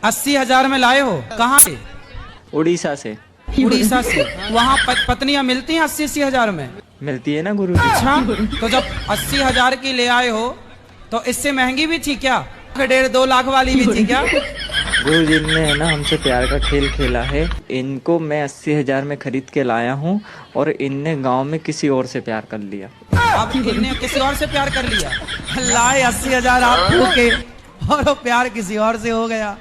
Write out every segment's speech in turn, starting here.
80,000 में लाए हो? कहाँ से? उड़ीसा से। उड़ीसा से? वहाँ पत्नियां मिलती हैं 80,000 में? मिलती है ना गुरुजी। अच्छा, तो जब 80,000 की ले आए हो तो इससे महंगी भी थी क्या? 1.5-2 लाख वाली भी थी क्या? गुरुजी ने है ना हमसे प्यार का खेल खेला है। इनको मैं 80,000 में खरीद के लाया हूँ और इनने गांव में किसी और से प्यार कर लिया। अब इनने किसी और से प्यार कर लिया? लाए 80,000 आपको के और वो प्यार किसी और से हो गया।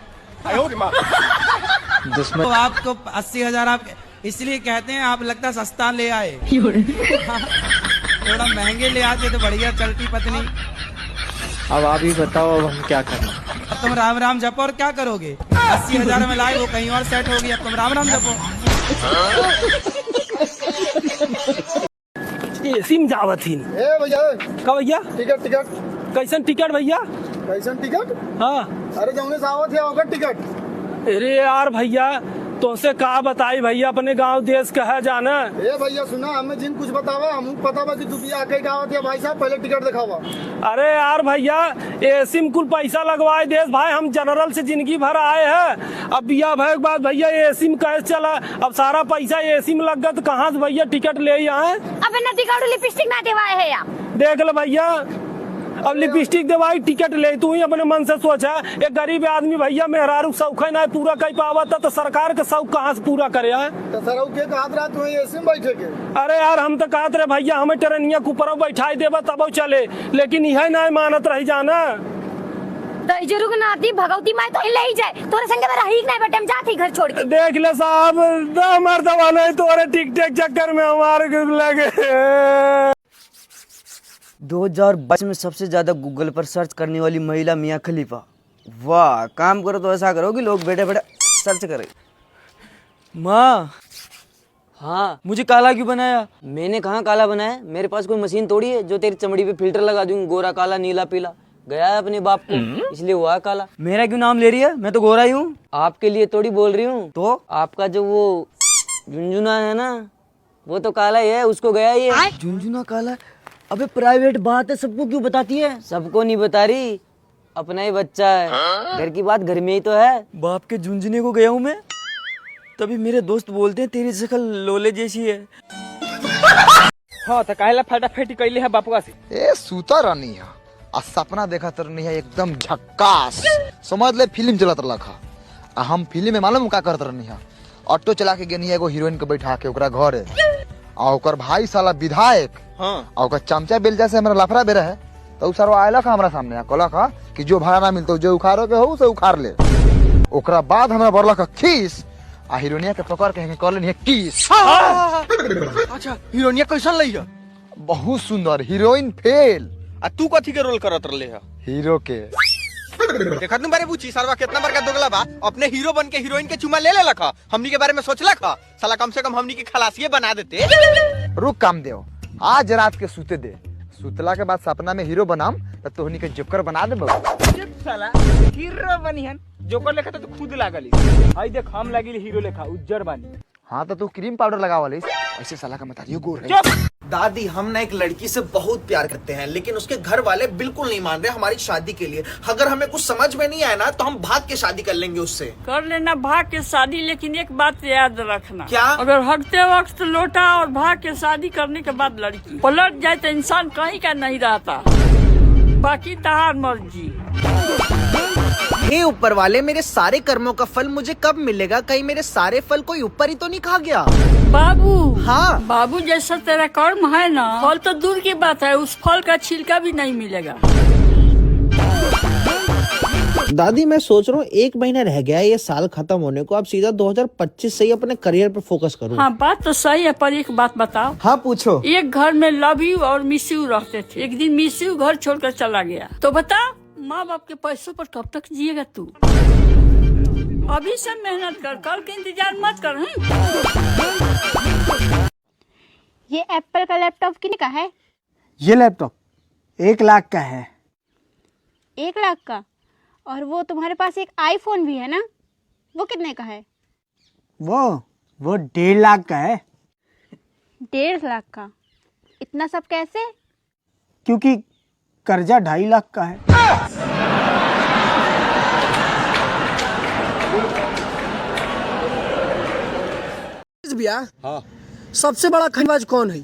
दुश्मन तो आपको 80,000 आप इसलिए कहते हैं, आप लगता सस्ता ले आए। थोड़ा महंगे ले आते तो बढ़िया चलती पत्नी। अब आप ही बताओ अब हम क्या करें। अब तुम राम राम जपो और क्या करोगे? 80,000 में लाए, वो कहीं और सेट होगी, अब तुम राम राम जपो। सिम जावत ही ए भैया, का भैया टिकट कैसन टिकट भैया? कैसन टिकट? हाँ अरे जौने से आवत है ओकर टिकट। अरे यार भैया तुमसे का बताई भैया, अपने गांव देश कहा जाना। ए भैया सुना, हमें जिन कुछ बतावा हम पता बा कि तू बिया के आवत है। भाई साहब पहले टिकट दिखावा। अरे यार भैया ये सिम कुल पैसा लगवाए देश भाई, हम जनरल से जिंदगी भर आए हैं। अब बिया भय के बाद भैया ये सिम कैसे चला? अब सारा पैसा ये सिम लग गया तो कहाँ से भैया टिकट ले आए? अब टिकट लिपस्टिक ना दिवाए है आप। देख लो भैया, अब लिपस्टिक दवाई टिकट ले तू ही अपने मन से सोचा। एक गरीब आदमी भैया मेहरारू शौक ना पूरा कर पावा था तो सरकार का शौक कहाँ से पूरा करे है? तो सरऊ के कहत रहा तू एसी में बैठे के। अरे यार हम तो कहते रहे भैया हमें ट्रेनिया के ऊपर बैठाई देवा तब चले, लेकिन यह नहीं मानत रही जाना। तो जरूर नाती भगवती माई तो ले ही जाए, तोरे संगे में रही नहीं बटे हम जाती घर छोड़ के। देख ले साहब हमार दवा नहीं तोरे टिक टेक चक्कर में हमारे लगे। 2022 में सबसे ज्यादा गूगल पर सर्च करने वाली महिला मियां खलीफा। वाह, काम करो तो ऐसा करो कि लोग बैठे बैठे सर्च करें। माँ, हाँ मुझे काला क्यों बनाया? मैंने कहाँ काला बनाया? मेरे पास कोई मशीन थोड़ी है जो तेरी चमड़ी पे फिल्टर लगा दूंगी, गोरा काला नीला पीला। गया है अपने बाप को इसलिए हुआ काला। मेरा क्यों नाम ले रही है? मैं तो गोरा ही हूँ। आपके लिए थोड़ी बोल रही हूँ। तो आपका जो वो झुनझुना है ना वो तो काला ही है, उसको गया ही है। झुनझुना काला? अबे प्राइवेट बात है, सबको क्यों बताती है? सबको नहीं बता रही, अपना ही बच्चा है। घर की बात घर में ही तो है। बाप के झुंझुने को गया हूँ मैं, तभी मेरे दोस्त बोलते हैं तेरी शक्ल लोले जैसी है। हाँ तो काहेला फटाफटी कैले है बापुआ से? ए सूता रहनी है आ सपना देखा तरनी है एकदम झक्कास। समझ ले फिल्म चलत रखा। हम फिल्म में मालूम का करत रहनी है, ऑटो चला के गनी है एगो हीरोइन के बैठा के ओकरा घरे, आ ओकर भाई साला विधायक। हाँ। आ ओकर चमचा बेलजा से हमरा लफड़ा बेरा है तो सर आयला का हमरा सामने कहला कि जो भाड़ा ना मिलतो जो उखाड़ो के हो से उखाड़ ले। ओकरा बाद हमरा बरला का खीस आ हीरोइनिया के पकड़ के कॉल लेनी है किस। अच्छा हीरोइनिया कैसन लई है? बहुत सुंदर हीरोइन फेल। आ तू कथी के रोल करत रहले है? हीरो के। देखत न बारे पूछी सरवा कितना बड़का दोगला बा, अपने हीरो बन के हीरोइन के चुमा ले लखा। हमनी के बारे में सोचलक साला कम से कम हमनी के खलासिए बना देते। रुक काम देओ, आज रात के सूते दे, सुतला के बाद सपना में हीरो बनाम तो तोहनी के जोकर बना दे। साला हीरो बनिहन, जोकर लेखा तो खुद लागली। आई देख हम लागिल हीरो लेखा उज्जर बानी। हाँ तो तू क्रीम पाउडर लगावा ऐसे साला का मतारियो गोर है। दादी हम ना एक लड़की से बहुत प्यार करते हैं लेकिन उसके घर वाले बिल्कुल नहीं मान रहे हमारी शादी के लिए। अगर हमें कुछ समझ में नहीं आया ना तो हम भाग के शादी कर लेंगे उससे। कर लेना भाग के शादी, लेकिन एक बात याद रखना। क्या? अगर हगते वक्त लोटा और भाग के शादी करने के बाद लड़की पलट जाए तो इंसान कहीं का नहीं रहता। बाकी तहार मर्जी। हे ऊपर वाले, मेरे सारे कर्मों का फल मुझे कब मिलेगा? कहीं मेरे सारे फल कोई ऊपर ही तो नहीं खा गया? बाबू, हाँ बाबू जैसा तेरा कर्म है ना, फल तो दूर की बात है, उस फल का छिलका भी नहीं मिलेगा। दादी मैं सोच रहा हूँ 1 महीना रह गया है ये साल खत्म होने को, अब सीधा 2025 से ही अपने करियर पर फोकस करूँ। हाँ बात तो सही है, पर एक बात बताओ। हाँ पूछो। एक घर में लव यू और मिस यू रहते थे, एक दिन मिस यू घर छोड़कर चला गया, तो बता माँ बाप के पैसों पर कब तक जिएगा तू? अभी से मेहनत कर, कल के इंतजार मत कर। ये एप्पल का लैपटॉप कितने का है? ये लैपटॉप 1 लाख का है। 1 लाख का? और वो तुम्हारे पास एक आईफोन भी है ना, वो कितने का है? वो 1.5 लाख का है। 1.5 लाख का? इतना सब कैसे? क्योंकि कर्जा 2.5 लाख का है। भैया हाँ सबसे बड़ा खनिबाज कौन है?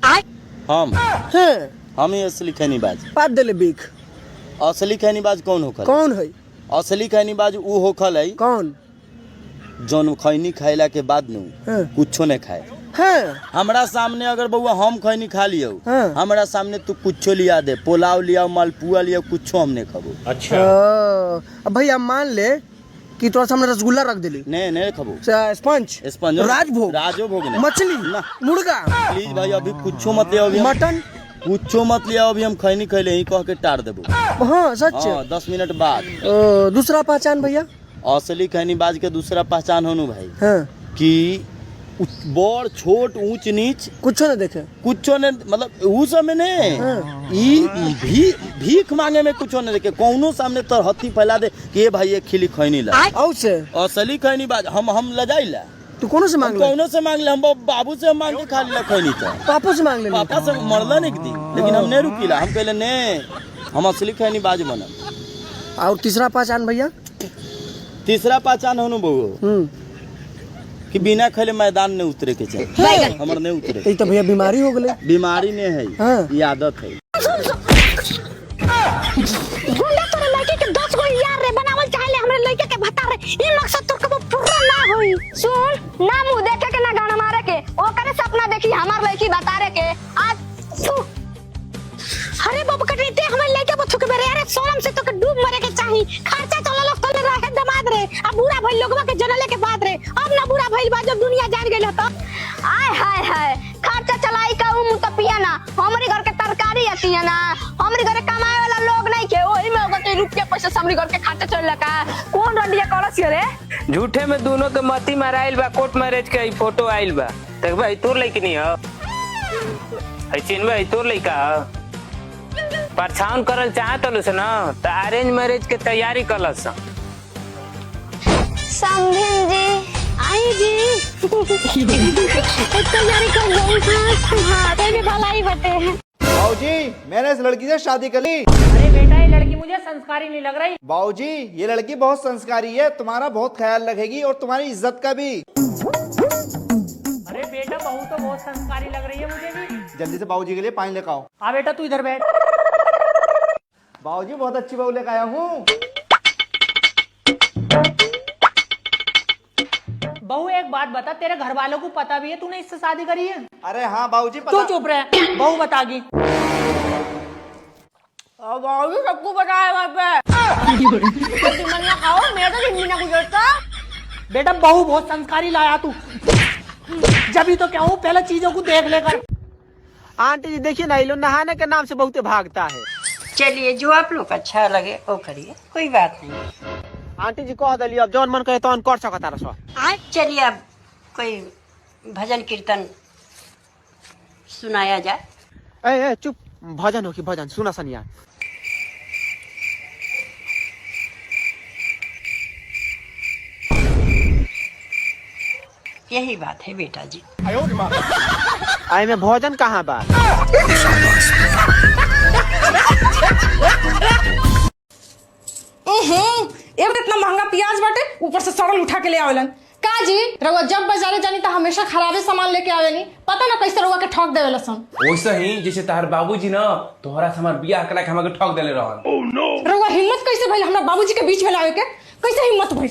हम हैं हम ही असली खैनीबाज। पात देले बीख। असली खैनीबाज कौन होखल? कौन है? असली खैनीबाज ऊ होखल है कौन? जौन खैनी खाइला के बाद न हाँ। कुछो नहीं खाए। हैं हमरा सामने अगर बउआ हम खैनी खा लियो हाँ। हमरा सामने तू कुछो लिया दे, पुलाव लिया, मालपुआ लिया, कुछो हम नहीं खाबो। अब भैया मान ले कि तोरा सामने रसगुल्ला रख दिली, नहीं नहीं खाबो। स्पंज, राजभोग ना। नहीं। मछली ना। मुर्गा प्लीज भाई अभी कुछो मत लिया, अभी मटन कुछो मत लिया, अभी हम खैनी खैले ही कह के टार देबो। हाँ सच। 10 मिनट बाद। दूसरा पहचान भैया? असली खैनीबाज के दूसरा पहचान होनु भाई हाँ। कि बड़ छोट ऊंच नीच कुछो न देखे, कुछो ने मतलब ऊ समय ने ई भीख मांगे में कुछो ने देखे, कौनो सामने तर हथी फैला दे कि ए भाई एक खिली खैनी ला। औ से असली खैनी बाज हम लजाइला। तू कोनो से मांग ले? कौनो से मांग ले, हम बाबू से मांग के खा लिया खैनी। तो पापा से मांग ले? पापा से मरला नहीं दी, लेकिन हम नहीं रुकीला, हम कहले ने हम असली खैनी बाज बनम। और तीसरा पहचान भैया? तीसरा पहचान होनु बहू कि बिना खैले मैदान में उतरे के चाहिए, हमर नहीं उतरे। तो भैया बीमारी हो गले? बीमारी नहीं है, हाँ। ये आदत है। गुंडा तोरे लड़के के 10 गो यार रे बनावल चाहे ले हमरे लड़के के भता रे, ई मकसद तोर कबो पूरा ना होई। सुन ना मुंह देखे के ना गाना मारे के, ओ करे सपना देखी हमार लड़की बता रे के आज तू। अरे बाबू कटरी ते हमरे लड़के बच्चों के बेरे अरे सोलम से तो के डूब मरे के चाही, खर्चा चलल तो रहे दमाद रे, अब बुरा भइल लोगवा के जनले के बाद रे, अब ना बुरा भइल बा जब दुनिया जान गेल त। आय हाय हाय खर्चा चलाई का उ मुतपिया ना, हमरे घर के तरकारी आतिया ना, हमरे घर कमाए वाला लोग नहीं के, ओही में अगर रुपया पैसा हमरे घर के खर्चा चलला का कौन रंडिया करस रे? झूठे में दोनों के मती माराइल बा, कोर्ट मैरिज के ई फोटो आइल बा। देख भाई तोर लइकी नहीं ह, है चिन भाई तोर लइका ह। परछावन करल चाहत हलस ना त अरेंज मैरिज के तैयारी करलस। समझिन जी आई जी तैयारी कर रही था। हां ते में भलाई बटे। बाबूजी मैंने इस लड़की से शादी कर ली। अरे बेटा ये लड़की मुझे संस्कारी नहीं लग रही। बाबूजी ये लड़की बहुत संस्कारी है, तुम्हारा बहुत ख्याल रखेगी और तुम्हारी इज्जत का भी। अरे बेटा बहू तो बहुत संस्कारी लग रही है मुझे भी। जल्दी से बाबूजी के लिए पानी लेकर आओ। हाँ बेटा तू इधर बैठ। बाबूजी बहुत अच्छी बहू लेकर आया हूँ। बहू एक बात बता, तेरे घर वालों को पता भी है तूने इससे शादी करी है? अरे हाँ बाबूजी पता। तू चुप रहे, बहू बतागी। बाबू सबको पता है वहाँ पे। मन्ना खाओ मेरा तो जिंदगी ना गुजरता। बेटा बहू बहुत संस्कारी लाया तू, जब ही तो क्या हूँ पहले चीजों को देख लेकर। आंटी जी देखिए ना, लो नहाने के नाम से बहुत भागता है। चलिए जो आप लोग अच्छा लगे वो करिए, कोई बात नहीं। आंटी जी कह दिलिए अब जौन मन करे तौन कर सकता रसो। चलिए अब कोई भजन कीर्तन सुनाया जाए। ए चुप, भजन हो कि भजन सुना सनिया। यही बात है बेटा जी। आई में भोजन कहाँ बा? इतना महंगा प्याज बाटे, ऊपर से सड़ल उठा के ले आवेलन। का जी रउआ जब बाजारे जानी तो हमेशा खराबे सामान लेके आवेनी, पता ना कैसे रउआ के ठग देवेला सन। वैसे ही जैसे तार बाबूजी ना तोहरा से हमार बियाह करा के हमके ठग देले रहन। Oh no. रउआ हिम्मत कैसे भइल हमरा बाबूजी के बीच में लावे के? कैसे हिम्मत भइल?